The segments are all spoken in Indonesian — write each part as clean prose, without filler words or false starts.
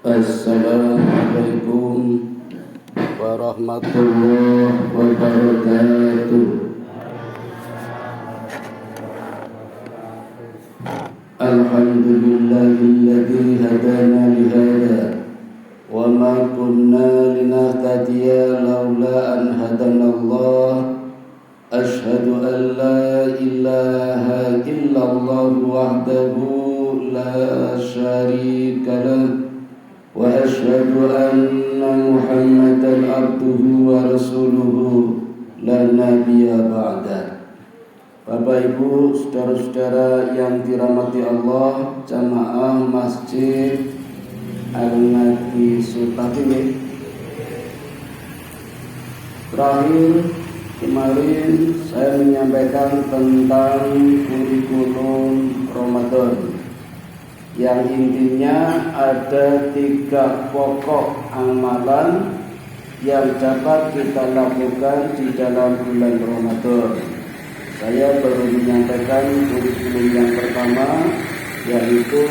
Assalamualaikum warahmatullahi wabarakatuh. Alhamdulillahilladzi hadana lihada wa ma kunna linahtadiya laula an hadanallah. Ashhadu an la ilaha illallah wahdahu la syarika lah wa asyhadu anna Muhammadan abduhu wa rasuluhu la nabiyya ba'da. Bapak Ibu, saudara-saudara yang dirahmati Allah, jamaah Masjid Al-Nabi Sultani. Terakhir kemarin saya menyampaikan tentang kurikulum Ramadan yang intinya ada 3 pokok amalan yang dapat kita lakukan di dalam bulan Ramadan. Saya baru menyampaikan kurikulum yang pertama, yaitu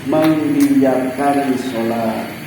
membiarkan sholat.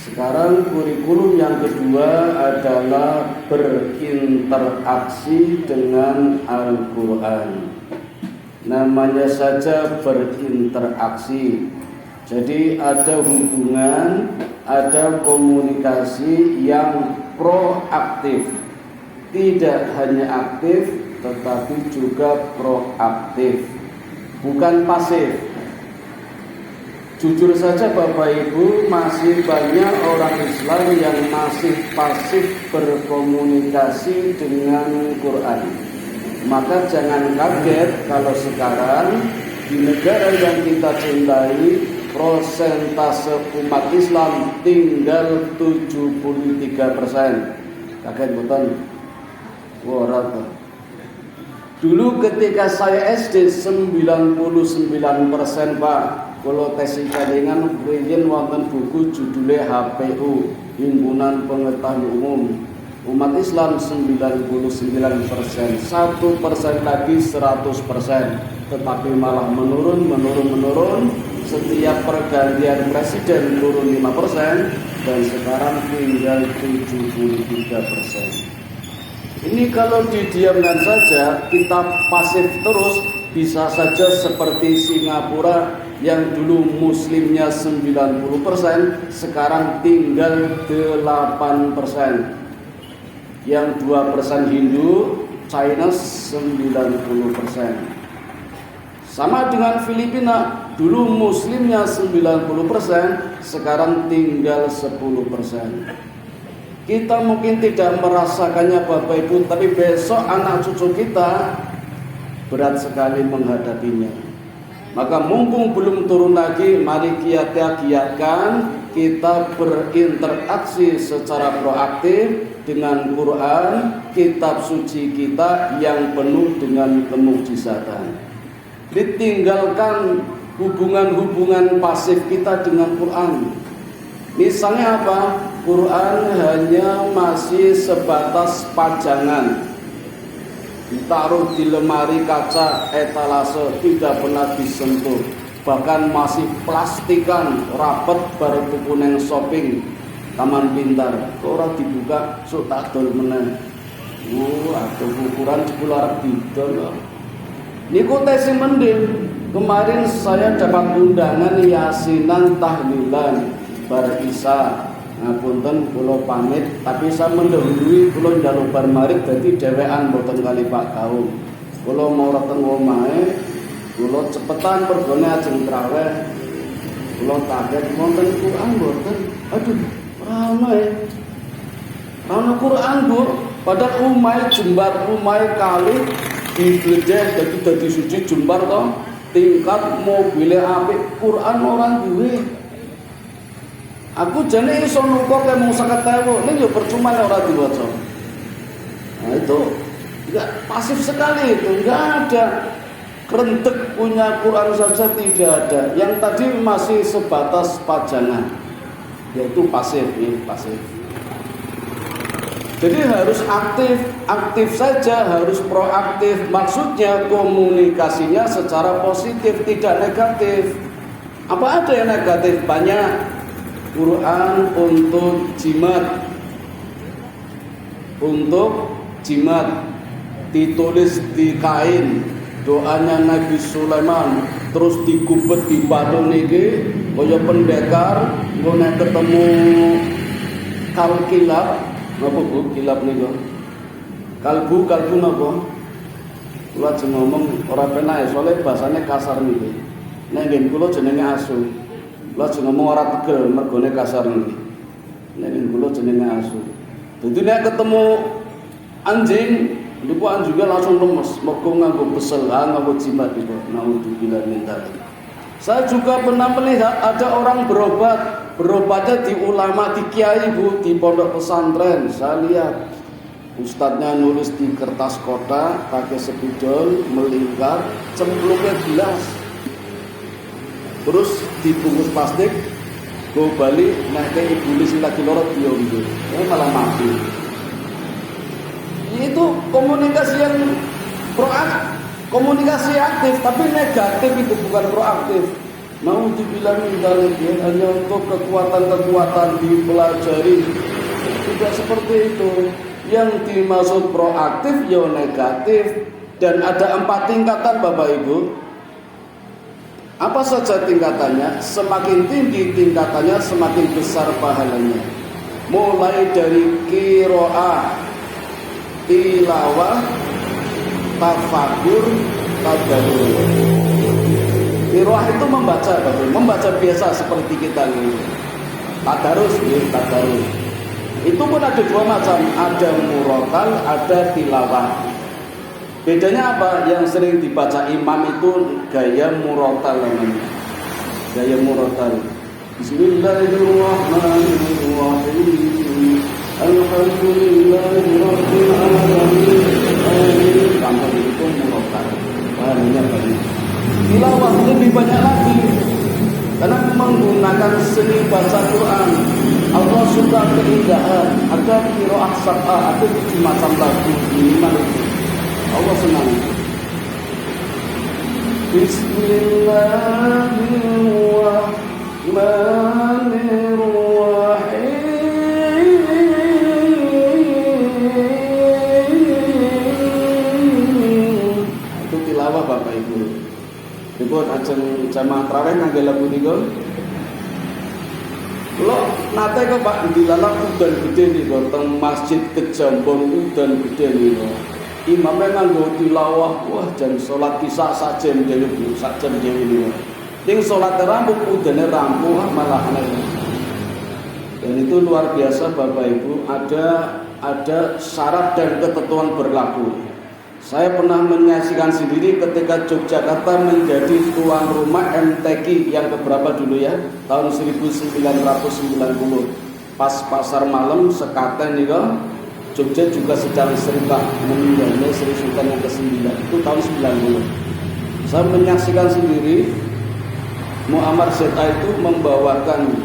Sekarang kurikulum yang kedua adalah berinteraksi dengan Al-Quran. Namanya saja berinteraksi. Jadi ada hubungan, ada komunikasi yang proaktif. Tidak hanya aktif, tetapi juga proaktif. Bukan pasif. Jujur saja Bapak Ibu, masih banyak orang Islam yang masih pasif berkomunikasi dengan Quran. Maka jangan kaget kalau sekarang di negara yang kita cintai, prosentase umat Islam tinggal 73%. Kaget betul? Wah, dulu ketika saya SD 99% Pak. Kalau tes kalingan riyen wonten buku judulnya HPU, Himpunan Pengetahuan Umum. Umat Islam 99%, 1% lagi 100%, tetapi malah menurun. Setiap pergantian presiden turun 5% dan sekarang tinggal 73%. Ini kalau didiamkan saja, kita pasif terus, bisa saja seperti Singapura yang dulu muslimnya 90%, sekarang tinggal 8%. Yang 2% Hindu, China 90%. Sama dengan Filipina, dulu muslimnya 90%, sekarang tinggal 10%. Kita mungkin tidak merasakannya Bapak Ibu, tapi besok anak cucu kita berat sekali menghadapinya. Maka mumpung belum turun lagi, mari kita giatkan, kita berinteraksi secara proaktif dengan Quran, kitab suci kita yang penuh dengan kemukjizatan. Ditinggalkan hubungan-hubungan pasif kita dengan Quran. Misalnya apa? Quran hanya masih sebatas pajangan, ditaruh di lemari kaca etalase, tidak pernah disentuh. Bahkan masih plastikan, rapet baru tuku neng shopping Taman Pintar. Ora dibuka, sok tak dol meneh. Aduh ukuran sebulan didol. Niku tes mending. Kemarin saya dapat undangan yasinan tahlilan bar isya. Ngapunten kula pamit, tapi saya mendahului kula njaluk bar marik dadi dhewean mboten kali Pak Kaum. Kula mau reteng omahe, kula cepetan pergone ajeng traweh. Kula kaget wonten Quran mboten. Aduh, ana Quran Bu, padahal umai jembar umai kali digledhek dadi suci jembar to, tingkat mobile apik, Quran ora duwe. Aku jane iso nukok ke mung 50.000, ning yo percuma ora diwaca. Nah itu enggak pasif sekali itu, enggak ada. Kerentek punya Quran saja tidak ada. Yang tadi masih sebatas pajangan, yaitu pasif, pasif. Jadi harus aktif saja, harus proaktif. Maksudnya komunikasinya secara positif, tidak negatif. Apa ada yang negatif? Banyak. Quran untuk jimat, ditulis di kain. Doanya Nabi Sulaiman terus digubet di batu niki, kaya pendekar, ngono ketemu kalkilap. Napa Bu kilap niku? Kalbu napa? Kula aja ngomong ora penak soalnya bahasane kasar niki. Nek ngen kula jenenge asu. Kula aja ngomong ora tegel mergone kasar niki. Nek ngen kula jenenge asu. Dadi nek ketemu anjing, niku juga langsung lemes, mergo nganggo besel, nganggo jimat niku. Naudzubillah min dzalik. Saya juga pernah melihat ada orang berobatnya di ulama, di kiai Bu, di pondok pesantren. Saya lihat ustadznya nulis di kertas kotak, pakai spidol, melingkar, cemplungnya gelas, terus dibungkus plastik, go balik, naik ibu lisi lagi lorot diombe, malah mati. Itu komunikasi yang proaktif. Komunikasi aktif, tapi negatif itu bukan proaktif. Mau dibilang intelijen hanya untuk kekuatan-kekuatan dipelajari, tidak seperti itu. Yang dimaksud proaktif ya negatif. Dan ada 4 tingkatan Bapak Ibu. Apa saja tingkatannya? Semakin tinggi tingkatannya, semakin besar pahalanya. Mulai dari qiraah, tilawah, tafakur, tadabbur. Qiraah itu membaca biasa seperti kita ini. Tadarus. Itu pun ada 2 macam, ada murotal, ada tilawah. Bedanya apa? Yang sering dibaca imam itu gaya murotal namanya. Gaya murotal. Bismillahirrahmanirrahim. Alhamdulillahirabbil alamin. Gampang itu murotal. Bahannya banyak. Tilawah lebih banyak lagi. Karena menggunakan seni baca Quran. Allah suka keindahan. Ada qiraah sab'ah, ada 7 macam lagu minimal itu. Allah senang. Bismillahirrahmanirrahim. Itu tilawah Bapak Ibu. Dipun ajeng jamaah tarawih ngangge lagu niku. Lo nate kok Pak dilalak udan gede niku teng Masjid Kejambon udan gede niku. Imamnya nganggo tilawah, wah jam salat isya sajen dhewe Bu, sajen dhewe niku. Ning salat rampung udane rampung malah aneh. Dan itu luar biasa Bapak Ibu, ada syarat dan ketentuan berlaku. Saya pernah menyaksikan sendiri ketika Yogyakarta menjadi tuan rumah MTQ yang keberapa dulu ya, tahun 1990. Pas pasar malam sekaten nih kok, Jogja juga sedang serba meninggalnya Sri Sultan yang ke-9, itu tahun 90. Saya menyaksikan sendiri Muammar ZA itu membawakan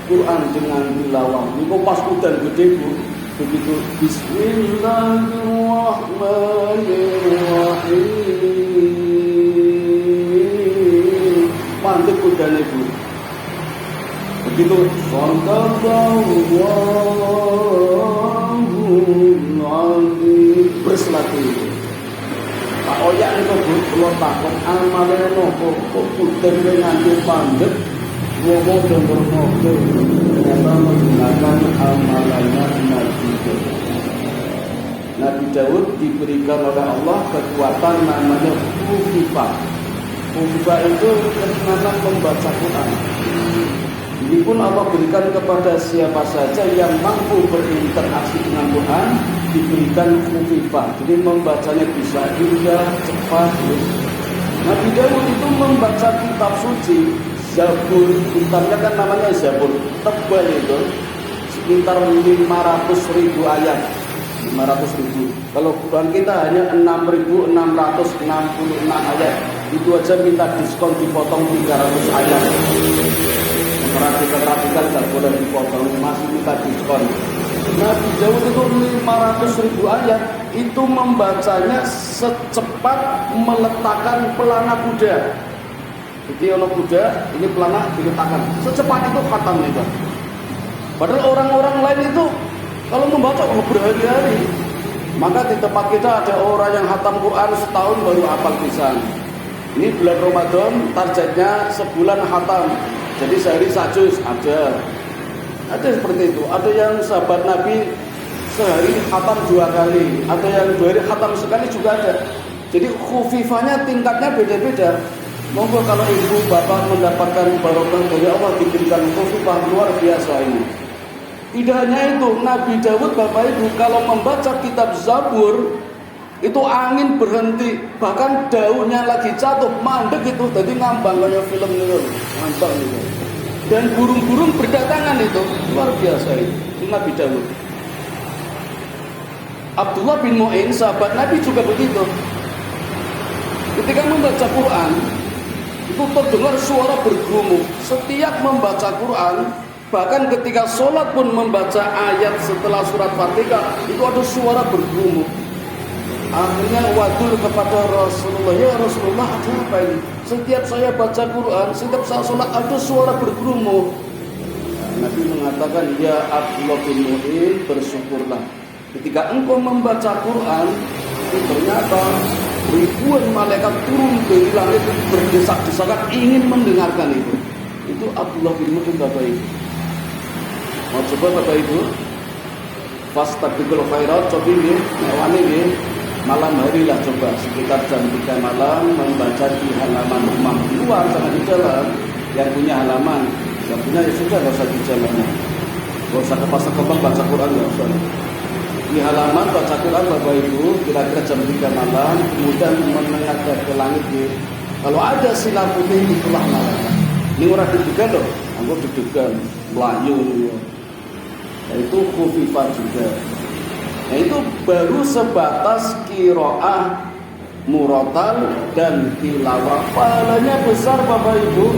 Quran dengan tilawah. Ini kok pas udan gede Bu. Begitu Bismillahirrahmanirrahim mandek udan ibu. Begitu Sallallahu alaihi berselati. Pak Oyak itu Bu, takut amalnya nopo kok udan nganti pandek. Ngomong dan bermobil ternyata menggunakan amalannya Nabi Daud. Nabi Daud diberikan oleh Allah kekuatan namanya Khufifah. Khufifah itu keinginan membaca Quran. Ini pun Allah berikan kepada siapa saja yang mampu berinteraksi dengan Quran, diberikan Khufifah. Jadi membacanya bisa indah, cepat. Nabi Daud itu membaca kitab suci Zabur, kitabnya kan namanya Zabur, tebal itu sekitar 500.000 ayat. 500.000. Kalau Quran kita hanya 6.666 ayat. Itu aja minta diskon dipotong 300 ayat. perhatikan nggak boleh dipotong, masih minta diskon. Nabi Daud itu 500.000 ayat, itu membacanya secepat meletakkan pelana kuda. Jadi kalau kuda ini pelana diletakkan, secepat itu khatam itu. Padahal orang-orang lain itu kalau membaca berhari-hari. Maka di tempat kita ada orang yang khatam Quran setahun baru hafal pisan. Ini bulan Ramadan targetnya sebulan khatam. Jadi sehari 1 juz ada. Ada seperti itu. Ada yang sahabat Nabi sehari khatam 2 kali. Ada yang 2 hari khatam sekali juga ada. Jadi khufifahnya tingkatnya beda-beda. Monggo kalau ibu bapak mendapatkan barokah dari Allah diberikan khufifah luar biasa ini. Tidak hanya itu, Nabi Daud bapak ibu kalau membaca kitab Zabur itu angin berhenti, bahkan daunnya lagi jatuh, mandek itu, jadi ngambang kayak film itu, ngambang itu. Dan burung-burung berdatangan itu, luar biasa itu Nabi Daud. Abdullah bin Mu'in, sahabat Nabi juga begitu. Ketika membaca Quran, itu terdengar suara bergumul. Setiap membaca Quran, bahkan ketika sholat pun membaca ayat setelah surat Fatihah, itu ada suara bergumul. Akhirnya wadul kepada Rasulullah, ya Rasulullah ada apa ini? Setiap saya baca Quran, setiap saya sholat ada suara bergumul. Nabi mengatakan, ya Abdullah bin Mu'in, bersyukurlah. Ketika engkau membaca Quran, ternyata ribuan malaikat turun dari langit berdesak-desakan ingin mendengarkan itu. Itu Abdullah bin Mu'in bapak ibu. Mau coba bapak ibu? Fastabiqul khairat, coba ini, mewani ini. Malam hari lah coba sekitar jam 3 malam membaca di halaman rumah, di luar sama di jalan. Yang punya halaman, yang punya ya sudah nggak usah di jalan, nggak usah ke pasar kembang baca Quran, nggak usah. Di halaman baca Quran bapak ibu kira-kira jam 3 malam, kemudian menengah ke langit ya. Kalau ada sinar putih itulah malaikat. Ini orang deg-degan loh, aku deg-degan, melayu. Nah, itu khufifah juga. Nah itu baru sebatas qiraah, murotal dan tilawah. Pahalanya besar bapak ibu.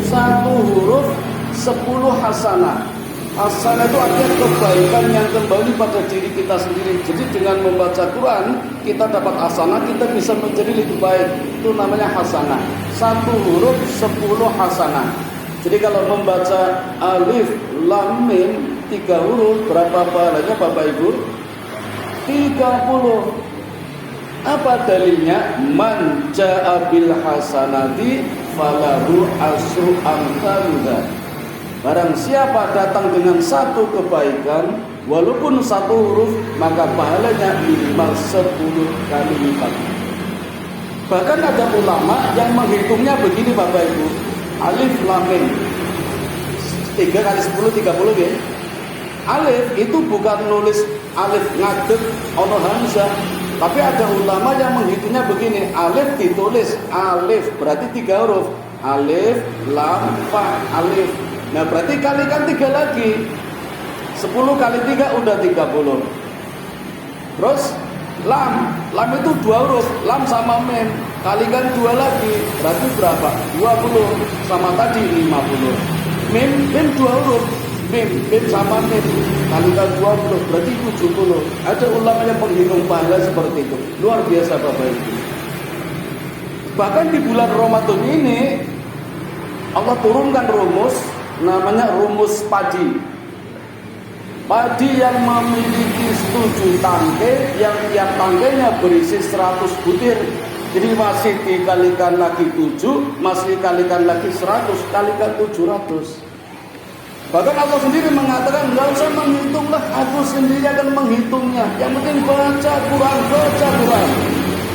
1 huruf 10 hasanah. Hasanah itu artinya kebaikan yang kembali pada diri kita sendiri. Jadi dengan membaca Quran kita dapat hasanah, kita bisa menjadi lebih baik. Itu namanya hasanah. 1 huruf 10 hasanah. Jadi kalau membaca alif lam mim 3 huruf, berapa pahalanya bapak ibu? 30. Apa dalilnya? Man jaa bil hasanati falahu asru amsalha. Barang siapa datang dengan 1 kebaikan, walaupun 1 huruf, maka pahalanya minimal 10 kali lipat. Bahkan ada ulama yang menghitungnya begini bapak ibu. Alif lam mim 3 kali 10 30 ya. Alif itu bukan nulis alif ngadeg ono hamzah, tapi ada ulama yang menghitungnya begini. Alif ditulis alif berarti 3 huruf. Alif lam fa alif. Nah berarti kalikan 3 lagi. 10 kali 3 udah 30. Terus lam itu 2 huruf. Lam sama mim kalikan 2 lagi, berarti berapa? 20 sama tadi 50. Mim 2 huruf. Mim sama mim kalikan 20 berarti 70. Ada ulama yang menghitung pahala seperti itu. Luar biasa bapak ibu. Bahkan di bulan Ramadan ini Allah turunkan rumus, namanya rumus padi. Padi yang memiliki 7 tangkai, yang tiap tangkainya berisi 100 butir. Jadi masih dikalikan lagi 7, masih dikalikan lagi 100, kalikan 700. Bahkan Allah sendiri mengatakan, enggak usah menghitunglah, aku sendiri akan menghitungnya. Yang penting baca Quran.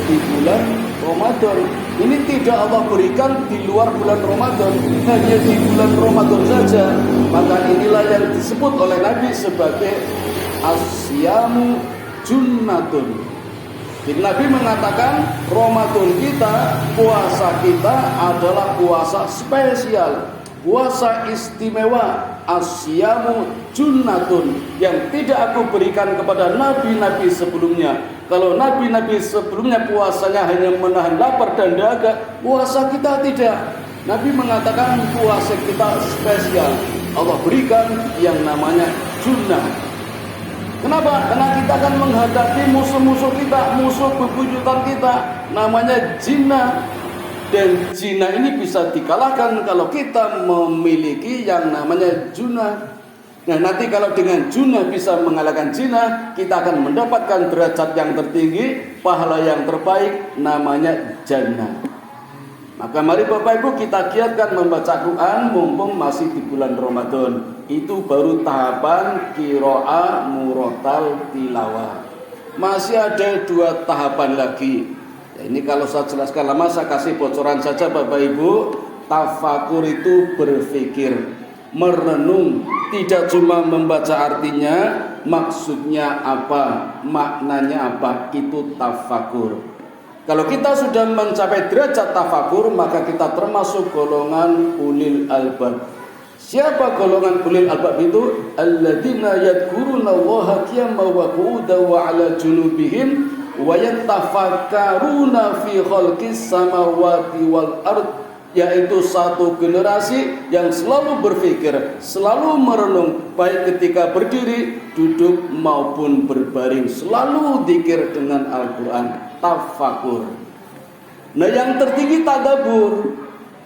Di bulan Ramadan. Ini tidak Allah berikan di luar bulan Ramadan, hanya di bulan Ramadan saja. Maka inilah yang disebut oleh Nabi sebagai asyamu junnatun. Jadi Nabi mengatakan Ramadan kita, puasa kita adalah puasa spesial, puasa istimewa, asyamu junnatun, yang tidak aku berikan kepada nabi-nabi sebelumnya. Kalau nabi-nabi sebelumnya puasanya hanya menahan lapar dan dahaga, puasa kita tidak. Nabi mengatakan puasa kita spesial. Allah berikan yang namanya junnah. Kenapa? Karena kita akan menghadapi musuh-musuh kita, musuh bebuyutan kita, namanya jinnah. Dan jinnah ini bisa dikalahkan kalau kita memiliki yang namanya junnah. Nah, nanti kalau dengan junnah bisa mengalahkan jinnah, kita akan mendapatkan derajat yang tertinggi, pahala yang terbaik, namanya jannah. Maka mari Bapak Ibu kita giatkan membaca Quran mumpung masih di bulan Ramadan. Itu baru tahapan qiraah murattal tilawah. Masih ada 2 tahapan lagi. Ya, ini kalau saya jelaskan lama, saya kasih bocoran saja Bapak Ibu. Tafakur itu berpikir, merenung, tidak cuma membaca artinya, maksudnya apa, maknanya apa, itu tafakur. Kalau kita sudah mencapai derajat tafakur, maka kita termasuk golongan ulil albab. Siapa golongan ulil albab itu? Alladzina yadhkuruna Allaha qiyaman wa qu'udan wa 'ala junubihim wa yatafakkaruna fi khalqis samawati wal ard, yaitu satu generasi yang selalu berpikir, selalu merenung, baik ketika berdiri, duduk maupun berbaring, selalu zikir dengan Al-Quran, tafakur. Nah, yang tertinggi tadabbur.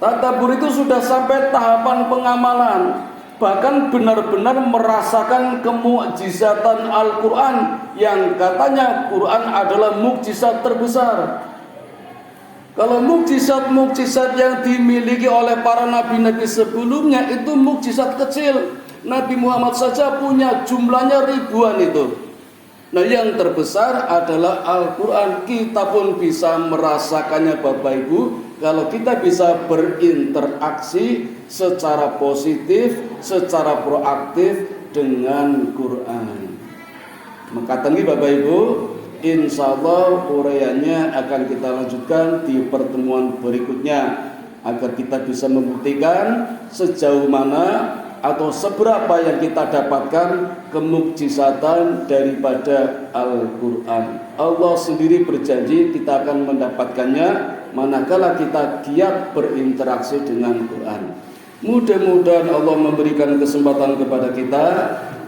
Tadabbur itu sudah sampai tahapan pengamalan, bahkan benar-benar merasakan kemukjizatan Al-Quran, yang katanya Quran adalah mukjizat terbesar. Kalau mukjizat-mukjizat yang dimiliki oleh para nabi-nabi sebelumnya itu mukjizat kecil. Nabi Muhammad saja punya jumlahnya ribuan itu. Nah, yang terbesar adalah Al-Quran. Kita pun bisa merasakannya Bapak Ibu, kalau kita bisa berinteraksi secara positif, secara proaktif dengan Quran. Maka tinggi Bapak Ibu, insya Allah uraiannya akan kita lanjutkan di pertemuan berikutnya, agar kita bisa membuktikan sejauh mana atau seberapa yang kita dapatkan kemukjizatan daripada Al-Quran. Allah sendiri berjanji kita akan mendapatkannya manakala kita giat berinteraksi dengan Quran. Mudah-mudahan Allah memberikan kesempatan kepada kita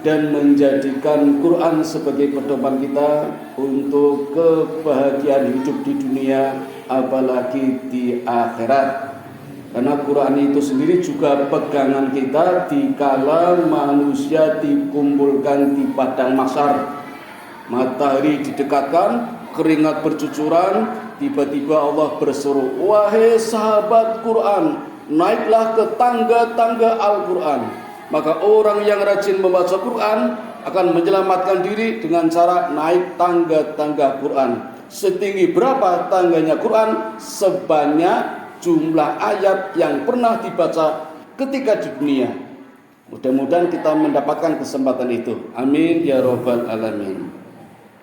dan menjadikan Quran sebagai pedoman kita untuk kebahagiaan hidup di dunia, apalagi di akhirat. Karena Quran itu sendiri juga pegangan kita dikala manusia dikumpulkan di padang mahsyar. Matahari didekatkan, keringat bercucuran, tiba-tiba Allah berseru, "Wahai sahabat Quran, naiklah ke tangga-tangga Al-Quran." Maka orang yang rajin membaca Quran akan menyelamatkan diri dengan cara naik tangga-tangga Quran. Setinggi berapa tangganya Quran? Sebanyak jumlah ayat yang pernah dibaca ketika di dunia. Mudah-mudahan kita mendapatkan kesempatan itu. Amin ya robbal alamin.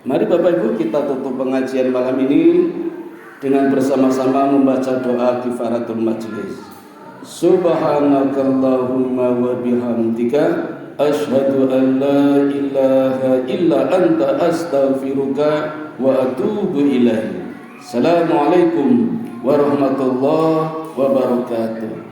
Mari Bapak Ibu kita tutup pengajian malam ini dengan bersama-sama membaca doa kifaratul majlis. Subhanakallahumma wa bihamdika asyhadu an la ilaha illa anta astaghfiruka wa atubu ilaik. Assalamualaikum warahmatullahi wabarakatuh.